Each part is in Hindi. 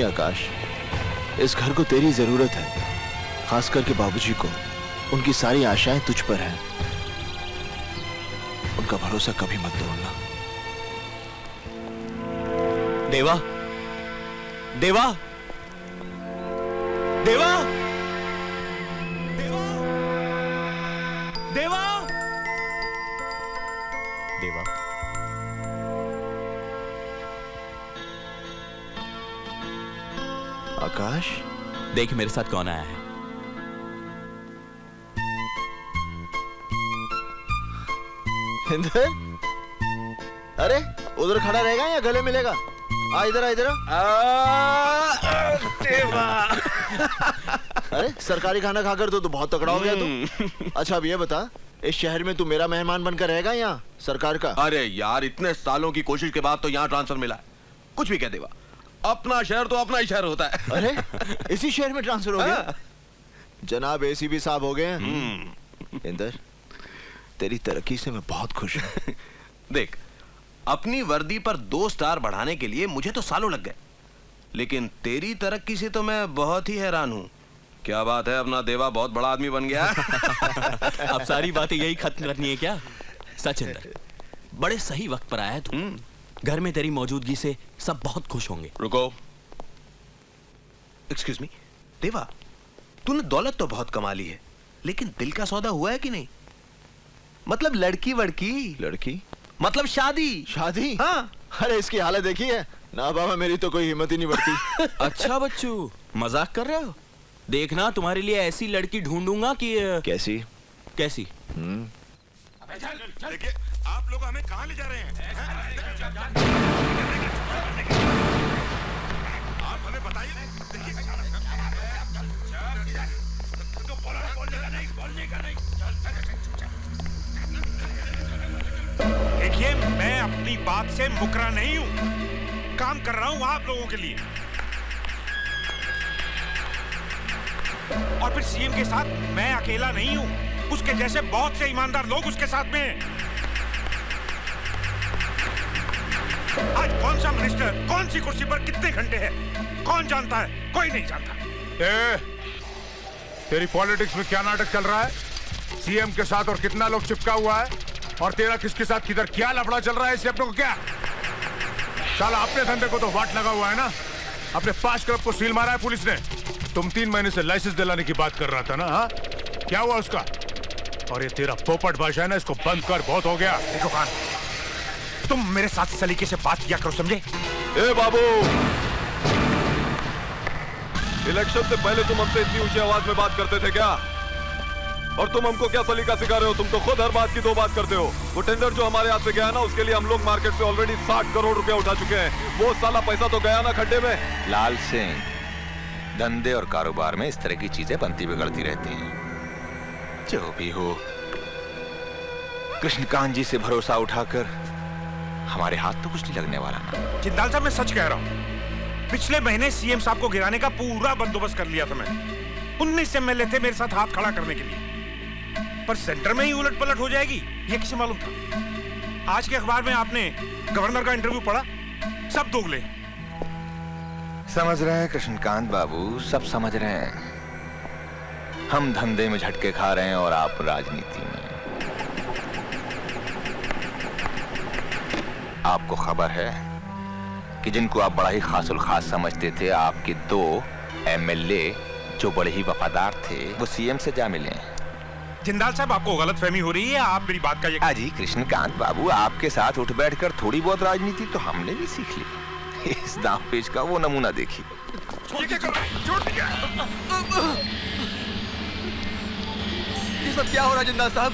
नहीं आकाश, इस घर को तेरी जरूरत है, खास करके बाबूजी को। उनकी सारी आशाएं तुझ पर हैं। उनका भरोसा कभी मत तोड़ना। देवा, देवा, देवा, देवा, देवा, देवा। आकाश, देख मेरे साथ कौन आया है। इंदर, अरे उधर खड़ा रहेगा या गले मिलेगा? आ इधर, आ इधर। अरे सरकारी खाना खाकर तो बहुत तगड़ा हो गया तू। अच्छा अब ये बता, इस शहर में तू मेरा मेहमान बनकर रहेगा यहाँ सरकार का? अरे यार, इतने सालों की कोशिश के बाद तो यहाँ ट्रांसफर मिला है। कुछ भी कह देवा, अपना शहर तो अपना ही शहर होता है। अरे इसी शहर में ट्रांसफर हो गया? जनाब एसीपी साहब हो गए हैं। इंदर, तेरी तरक्की से मैं बहुत खुश हूँ। देख, अपनी वर्दी पर 2 स्टार बढ़ाने के लिए मुझे तो सालों लग गए, लेकिन तेरी तरक्की से तो मैं बहुत ही हैरान हूँ। क्या बात है, अपना देवा बहुत बड़ा आदमी बन गया। अब सारी बातें यही खत्म करनी है क्या? सचिंदर, बड़े सही वक्त पर आया है तू। घर में तेरी मौजूदगी से सब बहुत खुश होंगे। रुको, एक्सक्यूज मी। देवा, तूने दौलत तो बहुत कमा ली है, लेकिन दिल का सौदा हुआ है कि नहीं? मतलब लड़की वड़की। लड़की मतलब शादी। शादी? हाँ। अरे इसकी हालत देखी है ना बाबा, मेरी तो कोई हिम्मत ही नहीं बढ़ती। अच्छा बच्चू, मजाक कर रहे हो? देखना तुम्हारे लिए ऐसी लड़की ढूंढूंगा कि कैसी? कैसी? देखिए, आप लोग हमें कहाँ ले जा रहे हैं? आप हमें बताइए। देखिए, मैं अपनी बात से मुकरा नहीं हूँ। काम कर रहा हूँ आप लोगों के लिए। और फिर सीएम के साथ मैं अकेला नहीं हूँ, उसके जैसे बहुत से ईमानदार लोग उसके साथ में हैं। आज कौन सा मिनिस्टर कौन सी कुर्सी पर कितने घंटे है, कौन जानता है? कोई नहीं जानता। तेरी पॉलिटिक्स में क्या नाटक चल रहा है? सीएम के साथ और कितना लोग चिपका हुआ है, और तेरा किसके साथ किधर क्या लफड़ा चल रहा है, इससे अपने को क्या? साला अपने धंधे को तो वाट लगा हुआ है ना। अपने 5 क्लब को सील मारा है पुलिस ने। तुम 3 महीने से लाइसेंस दिलाने की बात कर रहा था ना? हाँ, क्या हुआ उसका? और ये तेरा पोपट भाषा है ना, इसको बंद कर, बहुत हो गया। देखो खान, तुम मेरे साथ सलीके से बात किया करो, समझे? ए बाबू, इलेक्शन से पहले तुम हमसे इतनी ऊंची आवाज में बात करते थे क्या? और तुम हमको क्या सलीका सिखा रहे हो? तुम तो खुद हर बात की 2 बात करते हो। वो टेंडर जो हमारे हाथ से गया ना, उसके लिए हम लोग मार्केट से ऑलरेडी 60 करोड़ रुपया उठा चुके हैं। वो साला पैसा तो गया ना खड्डे में। लाल सिंह, धंधे और कारोबार में इस तरह की चीजें बनती बिगड़ती रहती हैं। जो भी हो, कृष्णकांत जी से भरोसा उठाकर हमारे हाथ तो कुछ नहीं लगने वाला ना। जिंदाल साहब, मैं सच कह रहा हूँ। पिछले महीने सीएम साहब को गिराने का पूरा बंदोबस्त कर लिया था मैं। 19 एमएलए थे मेरे साथ हाथ खड़ा करने के लिए, पर सेंटर में ही उलट पलट हो जाएगी ये किसे मालूम था? आज के अखबार में आपने गवर्नर का इंटरव्यू पढ़ा? सब दोगले। समझ रहे हैं कृष्णकांत बाबू, सब समझ रहे हैं। हम धंधे में झटके खा रहे हैं और आप राजनीति में। आपको खबर है कि जिनको आप बड़ा ही खासुल खास समझते थे, आपके 2 एमएलए जो बड़े ही वफादार थे, वो सीएम से जा मिले। जिंदाल साहब, आपको गलतफहमी हो रही है। आप मेरी बात का यकीन। जी कृष्णकांत बाबू, आपके साथ उठ बैठकर थोड़ी बहुत राजनीति तो हमने भी सीख ली। इस दांव पेच का वो नमूना देखिए। ये सब क्या हो रहा है जिंदाल साहब?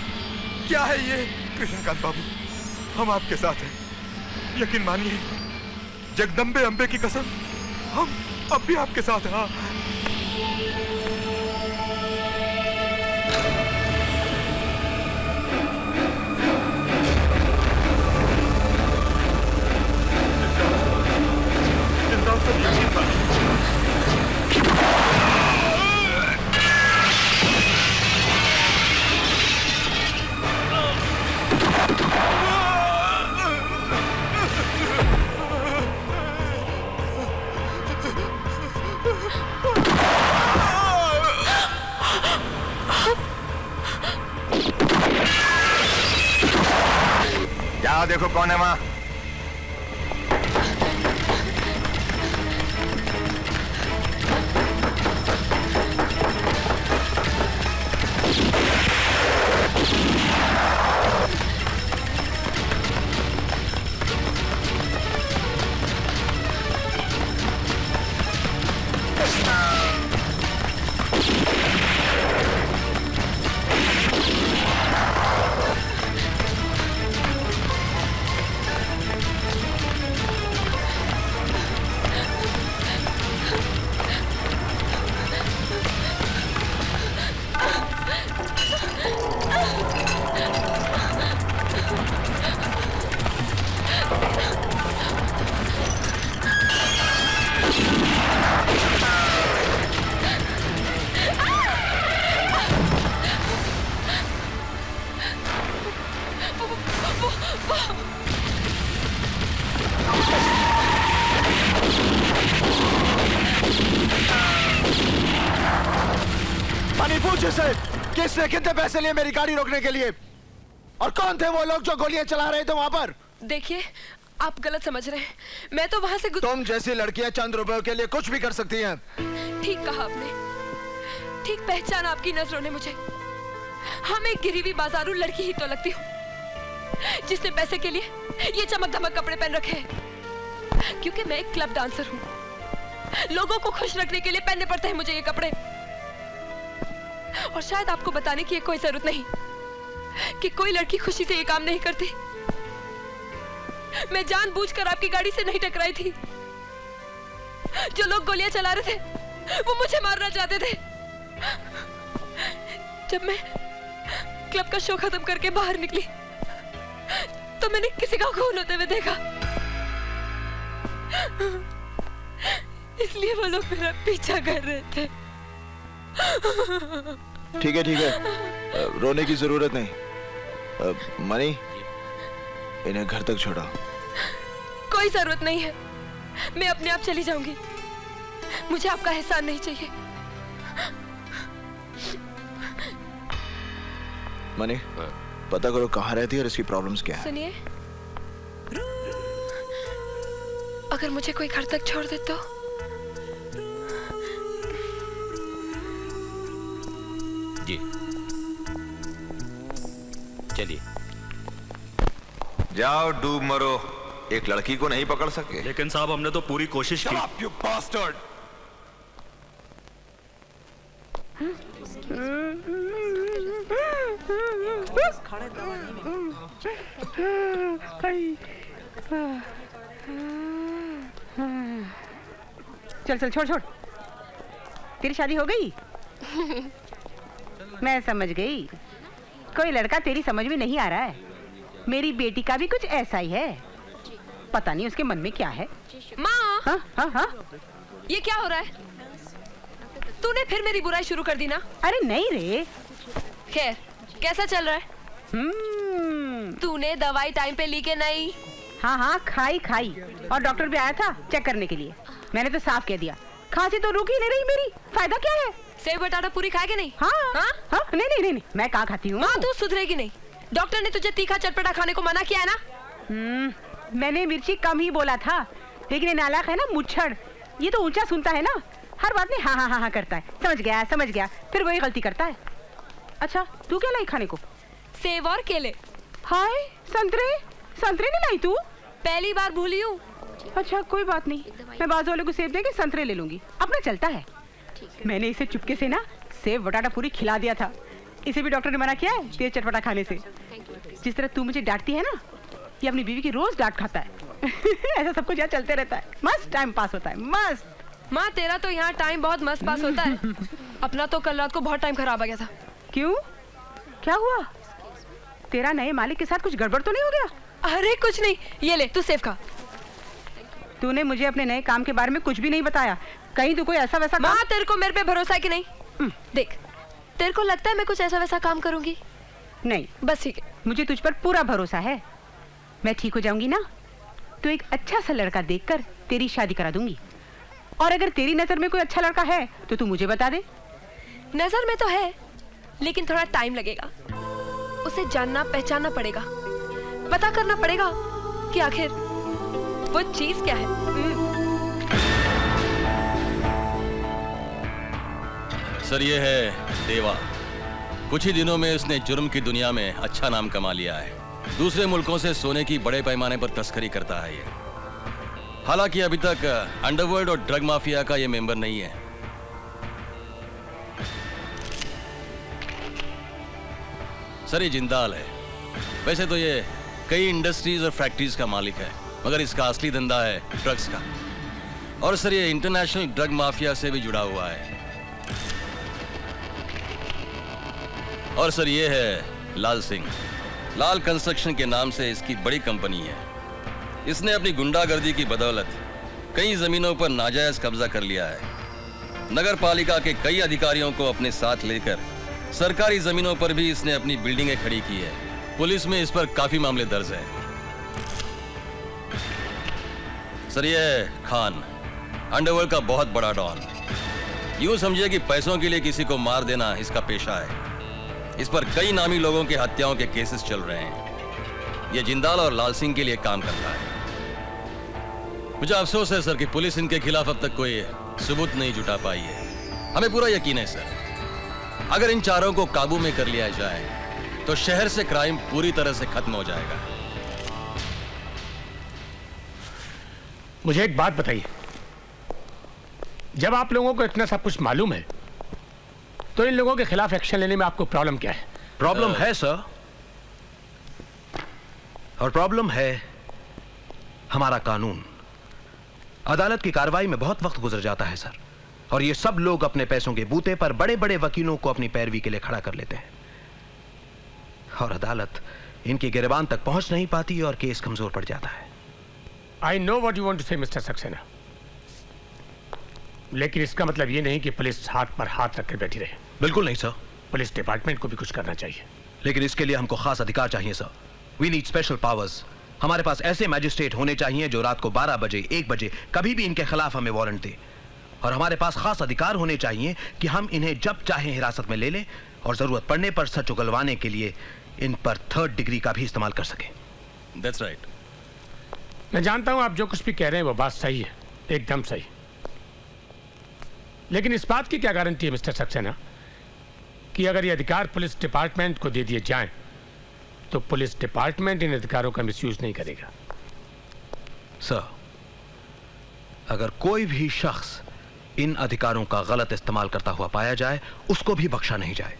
क्या है ये? कृष्णकांत बाबू, हम आपके साथ हैं। यकीन मानिए, जगदम्बे अंबे की कसम, हम अब भी आपके साथ हैं। हाँ। जाओ देखो कौन है वहाँ। मनी पूछ इसे, किसने कितने पैसे लिए मेरी गाड़ी रोकने के लिए? और कौन थे वो लोग जो गोलियां चला रहे थे वहां पर? देखिए, आप गलत समझ रहे हैं। मैं तो वहां से तुम जैसी लड़कियां चंद रुपयों के लिए कुछ भी कर सकती हैं। ठीक कहा आपने, ठीक पहचाना आपकी नजरों ने मुझे। हाँ, मैं गिरी हुई बाजारू लड़की ही तो लगती हूँ, जिसने पैसे के लिए ये चमक धमक कपड़े पहन रखे हैं। क्योंकि मैं एक क्लब डांसर हूँ, लोगों को खुश रखने के लिए पहनने पड़ते हैं मुझे ये कपड़े। और शायद आपको बताने की कोई जरूरत नहीं कि कोई लड़की खुशी से ये काम नहीं करती। मैं जानबूझकर आपकी गाड़ी से नहीं टकराई थी। जो लोग गोलियां चला रहे थे वो मुझे मारना चाहते थे। जब मैं क्लब का शो खत्म करके बाहर निकली तो मैंने किसी का खून होते हुए देखा, इसलिए वो लोग मेरा पीछा कर रहे थे। ठीक है, रोने की जरूरत नहीं। मनी, इन्हें घर तक छोड़ो। कोई जरूरत नहीं है, मैं अपने आप चली जाऊंगी। मुझे आपका एहसान नहीं चाहिए। मनी, पता करो कहाँ रहती है और इसकी प्रॉब्लम्स क्या है। सुनिए, अगर मुझे कोई घर तक छोड़ दे तो जी चलिए। जाओ डूब मरो, एक लड़की को नहीं पकड़ सके। लेकिन साहब, हमने तो पूरी कोशिश की। You bastard! चल चल, छोड़ छोड़। तेरी शादी हो गई? मैं समझ गई, कोई लड़का तेरी समझ में नहीं आ रहा है। मेरी बेटी का भी कुछ ऐसा ही है, पता नहीं उसके मन में क्या है। माँ, हाँ हाँ हाँ, ये क्या हो रहा है? तूने फिर मेरी बुराई शुरू कर दी ना? अरे नहीं रे। खैर, कैसा चल रहा है? तूने दवाई टाइम पे ली के नहीं? हाँ हाँ, खाई खाई, और डॉक्टर भी आया था चेक करने के लिए। मैंने तो साफ कह दिया, खांसी तो रुक ही नहीं रही मेरी, फायदा क्या है? सेव बटाटा पूरी खाएगी नहीं? हाँ हाँ? हाँ, नहीं नहीं नहीं, नहीं। मैं कहाँ खाती हूँ? माँ, तू सुधरेगी नहीं। डॉक्टर ने तुझे तीखा चटपटा खाने को मना किया है ना? मैंने मिर्ची कम ही बोला था, लेकिन ये नालायक है ना मुच्छड़, ये तो ऊंचा सुनता है ना, हर बात में हाँ हाँ हाँ हाँ करता है। समझ गया, फिर वही गलती करता है। अच्छा, तू क्या लाई खाने को? सेव और केले। हाय, संतरे नहीं लाई तू? पहली बार भूली हूँ। अच्छा कोई बात नहीं, मैं बाजू वाले को सेब देके संतरे ले लूंगी, अपना चलता है। मैंने इसे चुपके से ना सेब बटाटा पूरी खिला दिया था, इसे भी डॉक्टर ने मना किया है तेज चटपटा खाने से। जिस तरह तू मुझे डांटती है ना, ये अपनी बीवी की रोज डांट खाता है। ऐसा सब कुछ यहाँ चलते रहता है, मस्त टाइम पास होता है, मस्त। माँ, तेरा तो यहाँ टाइम बहुत मस्त पास होता है। अपना तो कल रात को बहुत टाइम खराब आ गया था। क्यों, क्या हुआ? तेरा नए मालिक के साथ कुछ गड़बड़ तो नहीं हो गया? अरे कुछ नहीं, ये ले तू सेव खा। तूने मुझे अपने नए काम के बारे में कुछ भी नहीं बताया, कहीं तू कोई ऐसा वैसा माँ, तेरे को मेरे पे भरोसा है कि नहीं? देख, तेरे को लगता है मैं कुछ ऐसा वैसा काम करूंगी? नहीं, बस ठीक है। मुझे तुझ पर पूरा भरोसा है। मैं ठीक हो जाऊंगी ना तो एक अच्छा सा लड़का देखकर तेरी शादी करा दूंगी, और अगर तेरी नजर में कोई अच्छा लड़का है तो तू मुझे बता दे। नजर में तो है, लेकिन थोड़ा टाइम लगेगा, उसे जानना पहचानना पड़ेगा। पता करना पड़ेगा कि आखिर वो चीज क्या है। सर, ये है देवा। कुछ ही दिनों में इसने जुर्म की दुनिया में अच्छा नाम कमा लिया है। दूसरे मुल्कों से सोने की बड़े पैमाने पर तस्करी करता है ये। हालांकि अभी तक अंडरवर्ल्ड और ड्रग माफिया का ये मेंबर नहीं है। सर, ये जिंदाल है। वैसे तो ये कई इंडस्ट्रीज और फैक्ट्रीज का मालिक है, मगर इसका असली धंधा है ड्रग्स का। और सर, ये इंटरनेशनल ड्रग माफिया से भी जुड़ा हुआ है। और सर, ये है लाल सिंह। लाल कंस्ट्रक्शन के नाम से इसकी बड़ी कंपनी है। इसने अपनी गुंडागर्दी की बदौलत कई जमीनों पर नाजायज कब्जा कर लिया है। नगर पालिका के कई अधिकारियों को अपने साथ लेकर सरकारी जमीनों पर भी इसने अपनी बिल्डिंगें खड़ी की है। पुलिस में इस पर काफी मामले दर्ज हैं। सर, ये है खान, अंडरवर्ल्ड का बहुत बड़ा डॉन। यूं समझिए कि पैसों के लिए किसी को मार देना इसका पेशा है। इस पर कई नामी लोगों के हत्याओं के केसेस चल रहे हैं। ये जिंदाल और लाल सिंह के लिए काम करता है। मुझे अफसोस है सर कि पुलिस इनके खिलाफ अब तक कोई सबूत नहीं जुटा पाई है। हमें पूरा यकीन है सर, अगर इन चारों को काबू में कर लिया जाए तो शहर से क्राइम पूरी तरह से खत्म हो जाएगा। मुझे एक बात बताइए, जब आप लोगों को इतना सब कुछ मालूम है तो इन लोगों के खिलाफ एक्शन लेने में आपको प्रॉब्लम क्या है? प्रॉब्लम है सर, और प्रॉब्लम है हमारा कानून। अदालत की कार्रवाई में बहुत वक्त गुजर जाता है सर, और ये सब लोग अपने पैसों के बूते पर बड़े बड़े वकीलों को अपनी पैरवी के लिए खड़ा कर लेते हैं, और अदालत इनकी गिरबान तक पहुंच नहीं पाती और केस कमजोर पड़ जाता है। I know what you want to say mister Saxena, लेकिन इसका मतलब ये नहीं कि पुलिस हाथ पर हाथ रखकर बैठी रहे। बिल्कुल नहीं सर। पुलिस डिपार्टमेंट को भी कुछ करना चाहिए। लेकिन इसके लिए हमको खास अधिकार चाहिए sir. We need special powers. हमारे पास ऐसे मैजिस्ट्रेट होने चाहिए जो रात को 12 बजे 1 बजे कभी भी इनके खिलाफ हमें वारंट दे, और हमारे पास खास अधिकार होने चाहिए कि हम इन्हें जब चाहे हिरासत में ले लें और जरूरत पड़ने पर सच उगलवाने के लिए इन पर 3rd डिग्री का भी इस्तेमाल कर सकें। That's right. मैं जानता हूं आप जो कुछ भी कह रहे हैं वो बात सही है, एकदम सही। लेकिन इस बात की क्या गारंटी है मिस्टर सक्सेना कि अगर ये अधिकार पुलिस डिपार्टमेंट को दे दिए जाएं तो पुलिस डिपार्टमेंट इन अधिकारों का मिसयूज नहीं करेगा? सर, अगर कोई भी शख्स इन अधिकारों का गलत इस्तेमाल करता हुआ पाया जाए उसको भी बख्शा नहीं जाए।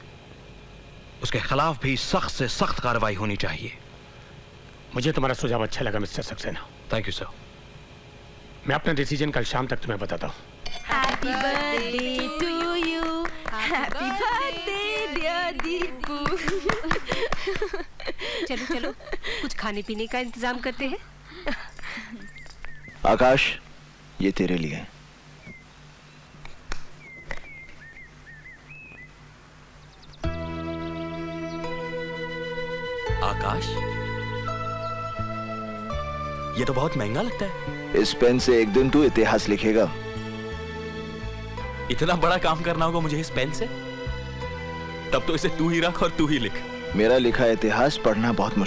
उसके खिलाफ भी सख्त से सख्त कार्रवाई होनी चाहिए। मुझे तुम्हारा सुझाव अच्छा लगा mister Saxena. Thank you sir. मैं अपना डिसीजन कल शाम तक तुम्हें बताता हूँ। Happy birthday to you. Happy birthday dear Deepu. चलो चलो कुछ खाने पीने का इंतजाम करते हैं। आकाश, ये तेरे लिए। आकाश, ये तो बहुत महंगा लगता है। इस पेन से एक दिन तू इतिहास लिखेगा। इतना बड़ा काम करना होगा मुझे इस पेन से? तब तो इसे तू ही रख और तू ही लिख। मेरा लिखा इतिहास पढ़ना बहुत मुश्किल